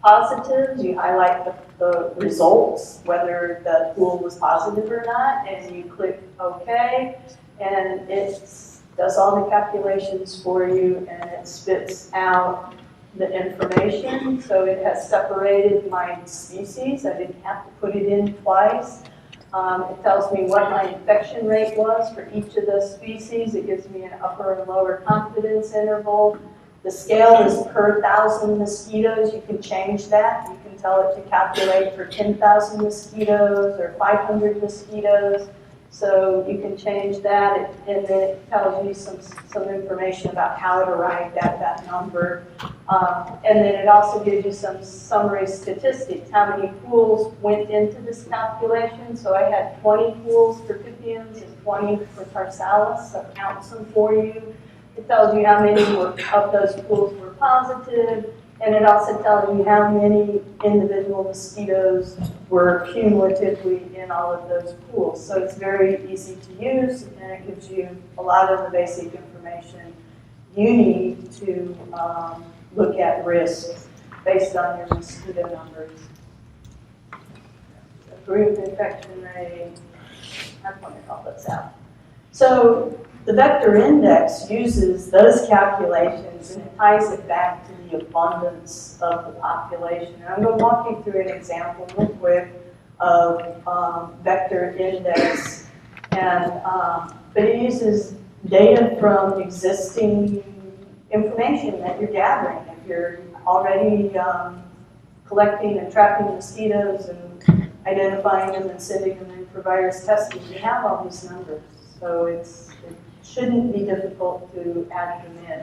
positives, you highlight the results, whether the pool was positive or not, and you click OK, and it does all the calculations for you, and it spits out the information. So it has separated my species. I didn't have to put it in twice. It tells me what my infection rate was for each of those species. It gives me an upper and lower confidence interval. The scale is per 1,000 mosquitoes. You can change that. You can tell it to calculate for 10,000 mosquitoes or 500 mosquitoes. So you can change that, and then it tells you some information about how it arrived at that number. And then it also gives you some summary statistics, how many pools went into this calculation. So I had 20 pools for pipiens and 20 for tarsalis, so it counts them for you. It tells you how many of those pools were positive, and it also tells you how many individual mosquitoes were cumulatively in all of those pools. So it's very easy to use, and it gives you a lot of the basic information you need to look at risk based on your mosquito numbers. So group infection rate, I pointed all this out. So the vector index uses those calculations and it ties it back to the abundance of the population. And I'm going to walk you through an example real quick of vector index. And, but it uses data from existing information that you're gathering. If you're already collecting and trapping mosquitoes and identifying them and sending them in for virus testing, you have all these numbers. So it shouldn't be difficult to add them in.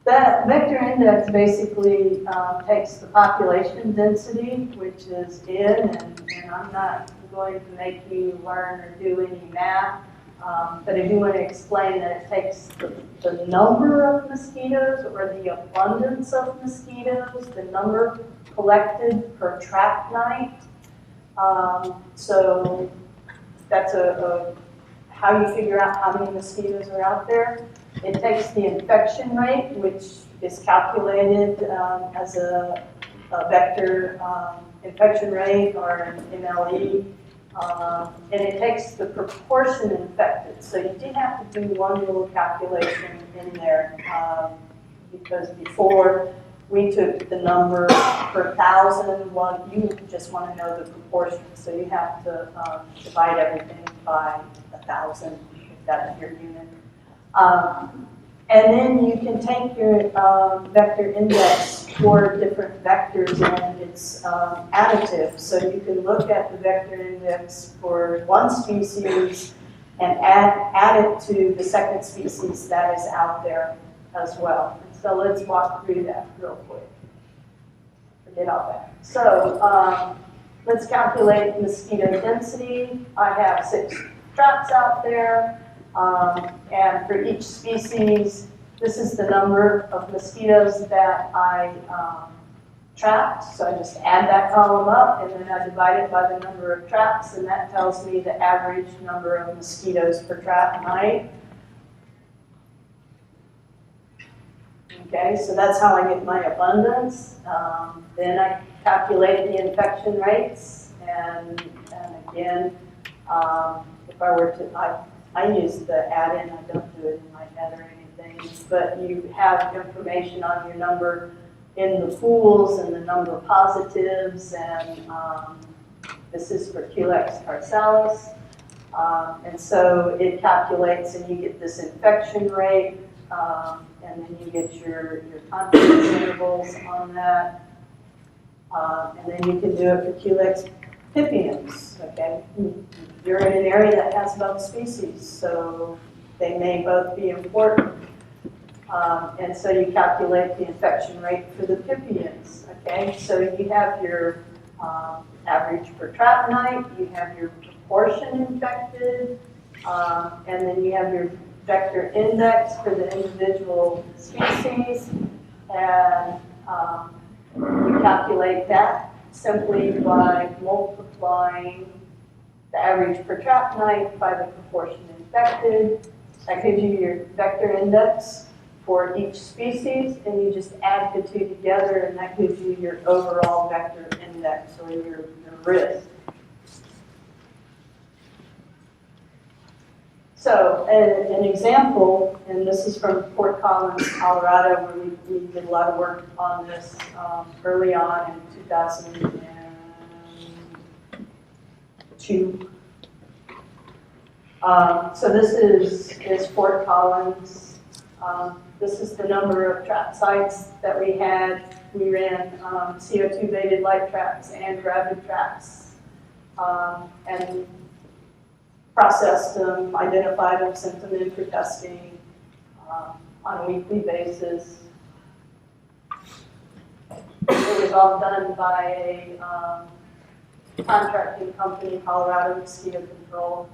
That vector index basically takes the population density, which is in, and I'm not going to make you learn or do any math, but I do want to explain that it takes the number of mosquitoes or the abundance of mosquitoes, the number collected per trap night. So that's how you figure out how many mosquitoes are out there. It takes the infection rate, which is calculated as a vector infection rate or an MLE, and it takes the proportion infected. So you did have to do one little calculation in there because before we took the number per 1,000. Well, you just want to know the proportion, so you have to divide everything by 1,000, if that's your unit. And then you can take your vector index for different vectors and it's additive. So you can look at the vector index for one species and add it to the second species that is out there as well. So let's walk through that real quick. Forget all that. So let's calculate mosquito density. I have 6 traps out there. And for each species, this is the number of mosquitoes that I trapped. So I just add that column up and then I divide it by the number of traps, and that tells me the average number of mosquitoes per trap night. Okay, so that's how I get my abundance. Then I calculate the infection rates, and again, if I were to, I use the add-in, I don't do it in my head or anything, but you have information on your number in the pools and the number of positives, and this is for Culex tarsalis. And so it calculates and you get this infection rate, and then you get your confidence intervals on that. And then you can do it for Culex pipiens, okay? You're in an area that has both species, so they may both be important. And so you calculate the infection rate for the pipiens, okay? So you have your average per trap night, you have your proportion infected, and then you have your vector index for the individual species, and you calculate that simply by multiplying the average per trap night by the proportion infected. That gives you your vector index for each species, and you just add the two together, and that gives you your overall vector index, or your risk. So an example, and this is from Fort Collins, Colorado, where we did a lot of work on this early on in 2002. So this is Fort Collins. This is the number of trap sites that we had. We ran CO2-baited light traps and gravid traps, and processed them, identified them, sent them in for testing on a weekly basis. It was all done by a contracting company, Colorado Mosquito Control.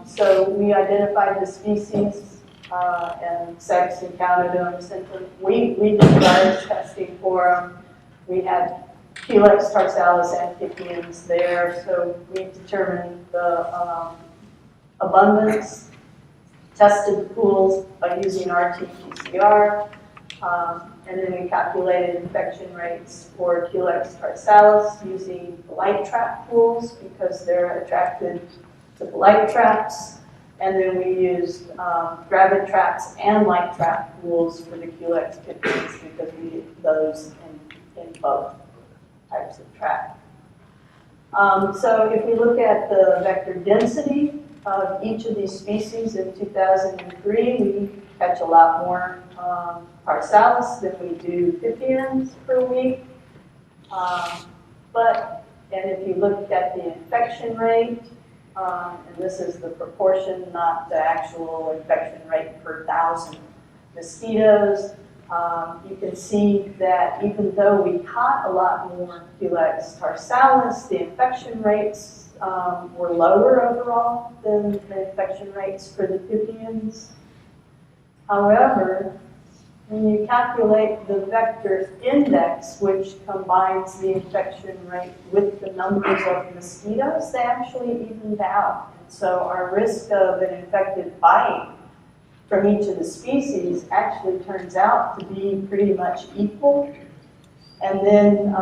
So we identified the species and sex and counted them, sent them. We did virus testing for them. We had Culex tarsalis and Pythians there, so we determined the abundance, tested the pools by using RT-PCR, and then we calculated infection rates for Culex tarsalis using the light trap pools because they're attracted to the light traps, and then we used gravid traps and light trap pools for the Culex Pythians because we did those in both types of trap. So if we look at the vector density of each of these species in 2003, we catch a lot more tarsalis than we do Pythians per week. And if you look at the infection rate, and this is the proportion, not the actual infection rate per 1,000 mosquitoes, you can see that even though we caught a lot more Culex tarsalis, the infection rates were lower overall than the infection rates for the Pythians. However, when you calculate the vector index, which combines the infection rate with the numbers of mosquitoes, they actually evened out. And so our risk of an infected bite from each of the species actually turns out to be pretty much equal. And then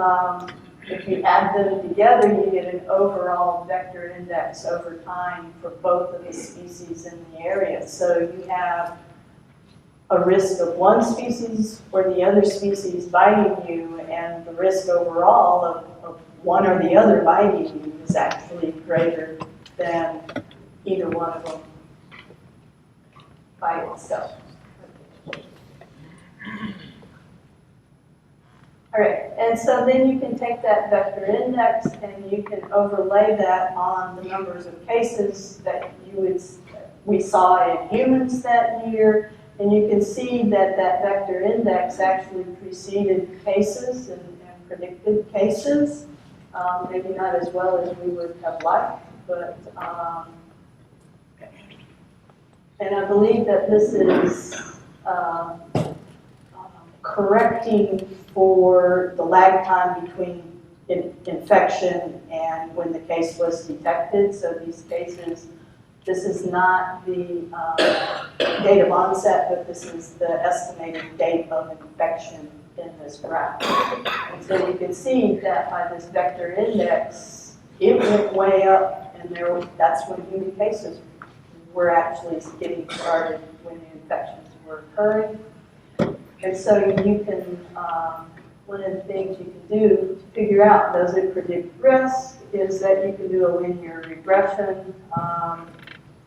if you add them together, you get an overall vector index over time for both of the species in the area. So you have a risk of one species or the other species biting you, and the risk overall of one or the other biting you is actually greater than either one of them by itself. All right, and so then you can take that vector index and you can overlay that on the numbers of cases that we saw in humans that year, and you can see that that vector index actually preceded cases and predicted cases, maybe not as well as we would have liked, but and I believe that this is correcting for the lag time between infection and when the case was detected. So these cases, this is not the date of onset, but this is the estimated date of infection in this graph. And so you can see that by this vector index, it went way up, and that's when human cases were actually getting started when the infections were occurring. And so you can, one of the things you can do to figure out does it predict risk is that you can do a linear regression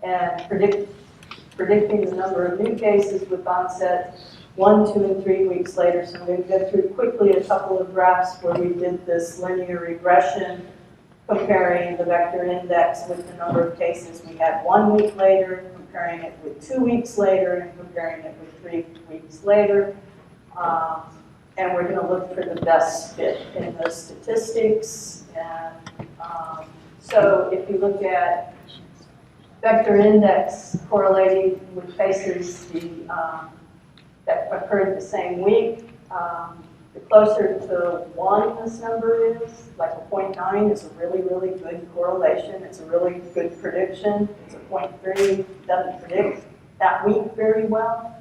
and predicting the number of new cases with onset 1, 2, and 3 weeks later. So I'm going to go through quickly a couple of graphs where we did this linear regression comparing the vector index with the number of cases we had 1 week later, comparing it with 2 weeks later, and comparing it with 3 weeks later. And we're going to look for the best fit in those statistics. And so if you look at vector index correlating with cases that occurred the same week, the closer to 1 this number is, like a 0.9 is a really, really good correlation. It's a really good prediction. It's a 0.3, doesn't predict that week very well.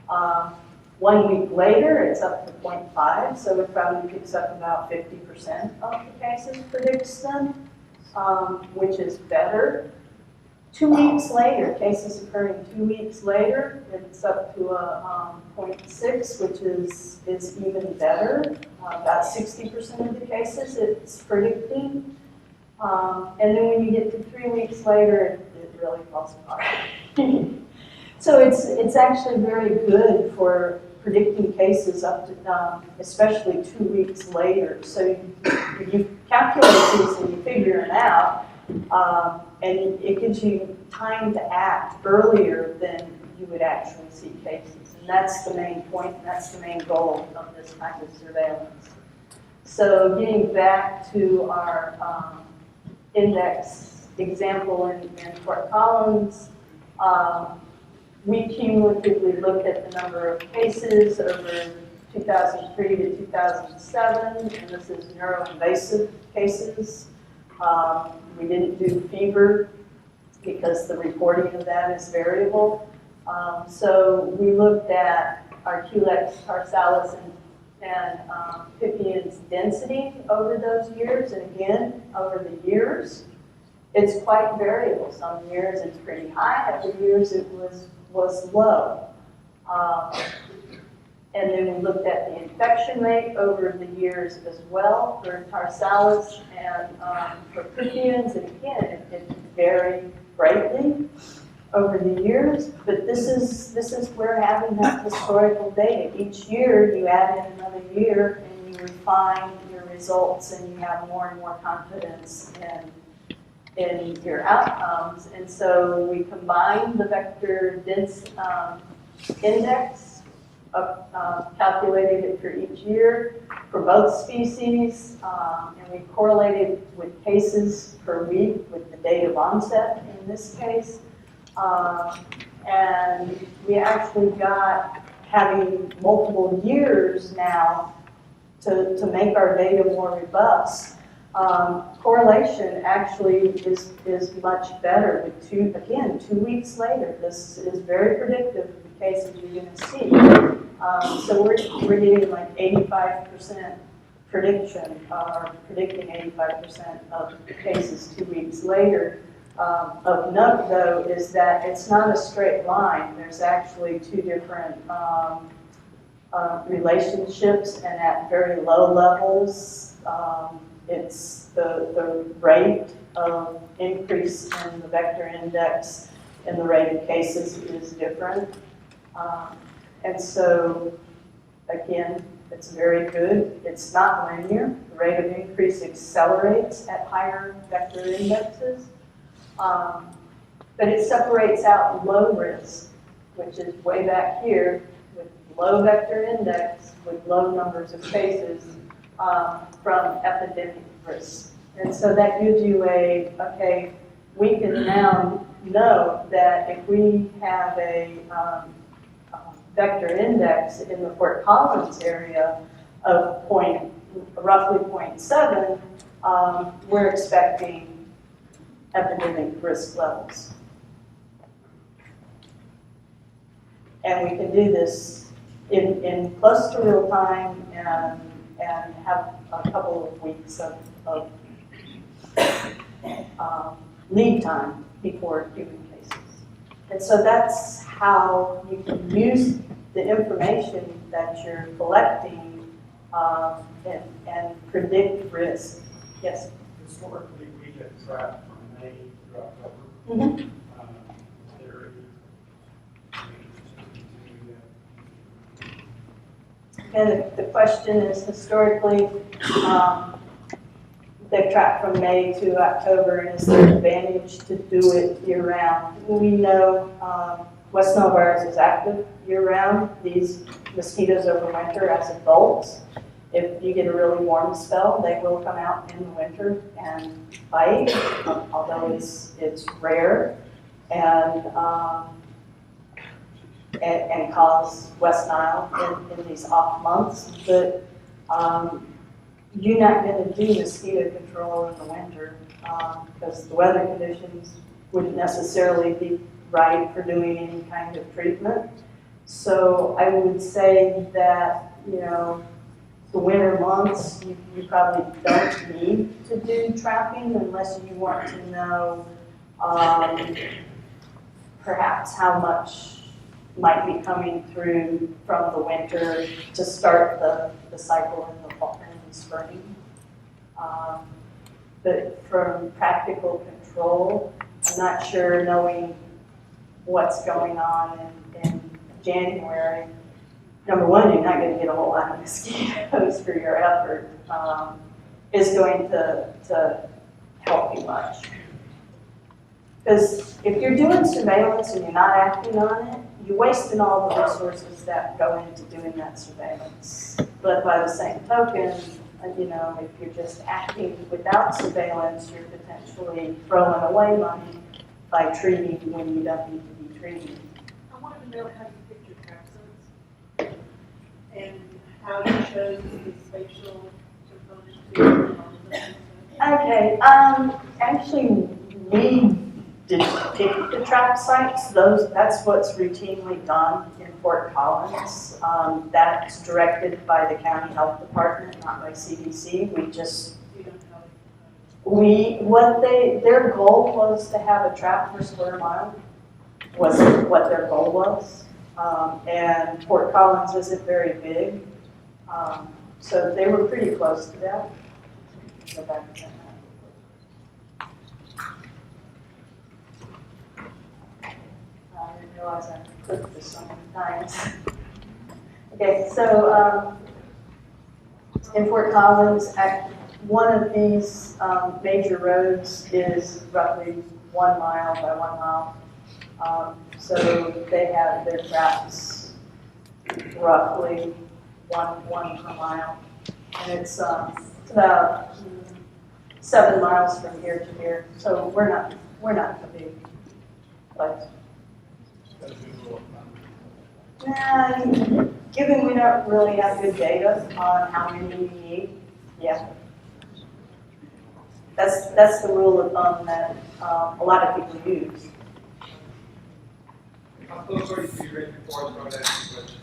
1 week later, it's up to 0.5, so it probably picks up about 50% of the cases, predicts them, which is better. 2 weeks later, cases occurring 2 weeks later, it's up to a 0.6, which is even better. About 60% of the cases it's predicting. And then when you get to 3 weeks later, it really falls apart. So it's actually very good for predicting cases up to, especially 2 weeks later. So you calculate these and you figure it out, and it gives you time to act earlier than you would actually see cases. And that's the main point, and that's the main goal of this kind of surveillance. So getting back to our index example in Fort Collins, we cumulatively looked at the number of cases over 2003 to 2007, and this is neuroinvasive cases. We didn't do fever because the reporting of that is variable. So we looked at Arculex, tarsalis, and Pipion's density over those years, and again, over the years, it's quite variable. Some years it's pretty high, other years it was low. And then we looked at the infection rate over the years as well for tarsalis and for Pipion's, and again, it varied greatly over the years, but this is where having that historical data. Each year you add in another year and you refine your results and you have more and more confidence in your outcomes. And so we combine the vector dense index, calculated it for each year for both species, and we correlated with cases per week with the date of onset in this case. And we actually got having multiple years now to make our data more robust. Correlation actually is much better with 2 weeks later. This is very predictive of the cases you're going to see. So we're getting like 85% prediction, or predicting 85% of the cases 2 weeks later. Of note, though, is that it's not a straight line. There's actually two different relationships, and at very low levels, it's the rate of increase in the vector index and the rate of cases is different. And so, again, it's very good. It's not linear. The rate of increase accelerates at higher vector indexes. But it separates out low risk, which is way back here, with low vector index, with low numbers of cases, from epidemic risk. And so that gives you okay, we can now know that if we have a vector index in the Fort Collins area of roughly 0.7, we're expecting epidemic risk levels. And we can do this in close to real time and have a couple of weeks of lead time before human cases. And so that's how you can use the information that you're collecting and predict risk. Yes? Historically, we get tracked from May through October. Mm-hmm. And the question is, historically, they've tracked from May to October, and is there an advantage to do it year-round? We know West Nile virus is active year-round. These mosquitoes overwinter as adults. If you get a really warm spell, they will come out in the winter and bite, although it's rare, and cause West Nile in these off months. But you're not going to do mosquito control in the winter because the weather conditions wouldn't necessarily be right for doing any kind of treatment. So I would say that, you know, the winter months, you probably don't need to do trapping unless you want to know perhaps how much might be coming through from the winter to start the cycle in the fall and the spring. But from practical control, I'm not sure knowing what's going on in January. Number one, you're not going to get a whole lot of mosquitoes for your effort, is going to help you much. Because if you're doing surveillance and you're not acting on it, you're wasting all the resources that go into doing that surveillance. But by the same token, you know, if you're just acting without surveillance, you're potentially throwing away money by treating when you don't need to be treating. I wanted to know how you picked your trap zones and how you chose the spatial component to Okay, actually, we didn't pick the trap sites. That's what's routinely done in Fort Collins. That's directed by the county health department, not by CDC. Their goal was to have a trap per square mile, was what their goal was. And Fort Collins isn't very big, so they were pretty close to that. Go back to that. I didn't realize I clicked this so many times. Okay, so in Fort Collins, one of these major roads is roughly 1 mile by 1 mile. So they have their traps roughly one per mile. And it's about 7 miles from here to here. So we're not a big place. Nah, given we don't really have good data on how many we need, yeah. That's the rule of thumb that a lot of people use. How close are you to your ready before I start asking questions?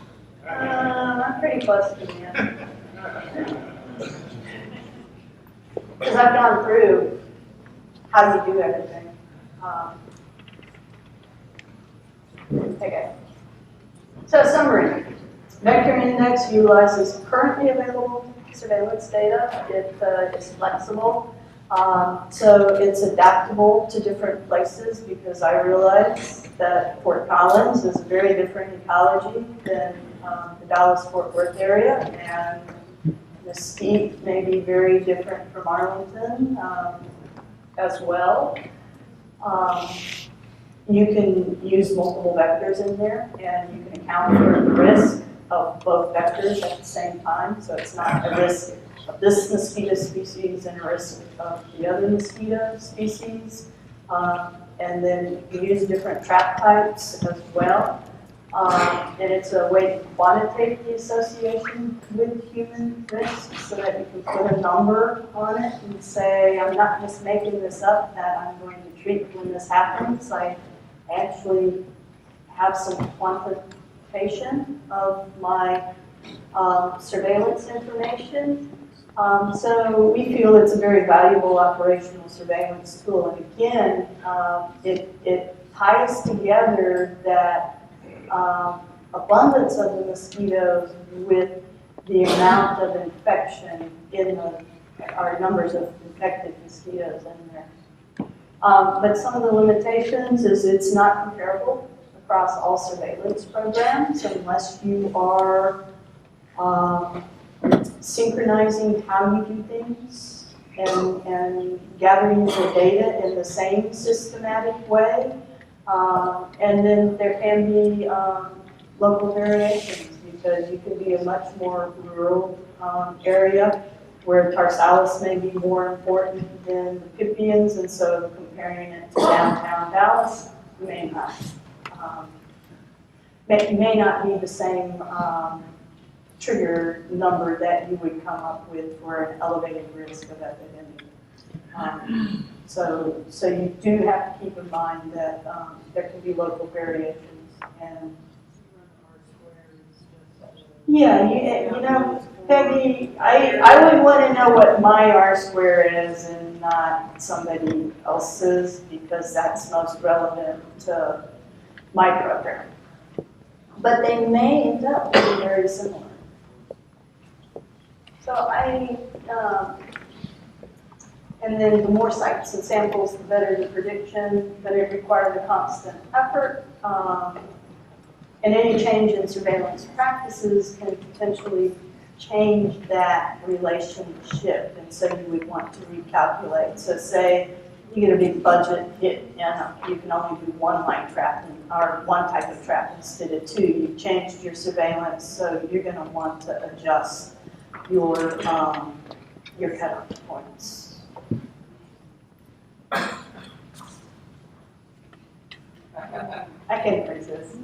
I'm pretty close to the end. Because I've gone through how do you do everything. Okay. So summary. Vector index utilizes currently available surveillance data. It is flexible. So it's adaptable to different places because I realize that Fort Collins is a very different ecology than the Dallas-Fort Worth area, and Mesquite may be very different from Arlington as well. You can use multiple vectors in there, and you can account for the risk of both vectors at the same time. So it's not a risk of this mosquito species and a risk of the other mosquito species. And then you use different trap types as well. And it's a way to quantitate the association with human risk so that you can put a number on it and say, I'm not just making this up that I'm going to treat when this happens. I actually have some quantification of my surveillance information. So we feel it's a very valuable operational surveillance tool. And again, it ties together that abundance of the mosquitoes with the amount of infection in our numbers of infected mosquitoes in there. But some of the limitations is it's not comparable across all surveillance programs unless you are synchronizing how you do things and gathering the data in the same systematic way. And then there can be local variations because you can be a much more rural area where Tarsalis may be more important than the Pipiens, and so comparing it to downtown Dallas may not be the same trigger number that you would come up with for an elevated risk of epidemic. So you do have to keep in mind that there can be local variations. And Yeah, you know, Peggy, I would want to know what my R square is and not somebody else's, because that's most relevant to my program. But they may end up being very similar. So and then the more sites and samples, the better the prediction, but it requires a constant effort. And any change in surveillance practices can potentially change that relationship. And so you would want to recalculate. So say you get a big budget hit and you can only do one line trap or one type of trap instead of two. You've changed your surveillance, so you're going to want to adjust your cutoff points. I can't resist.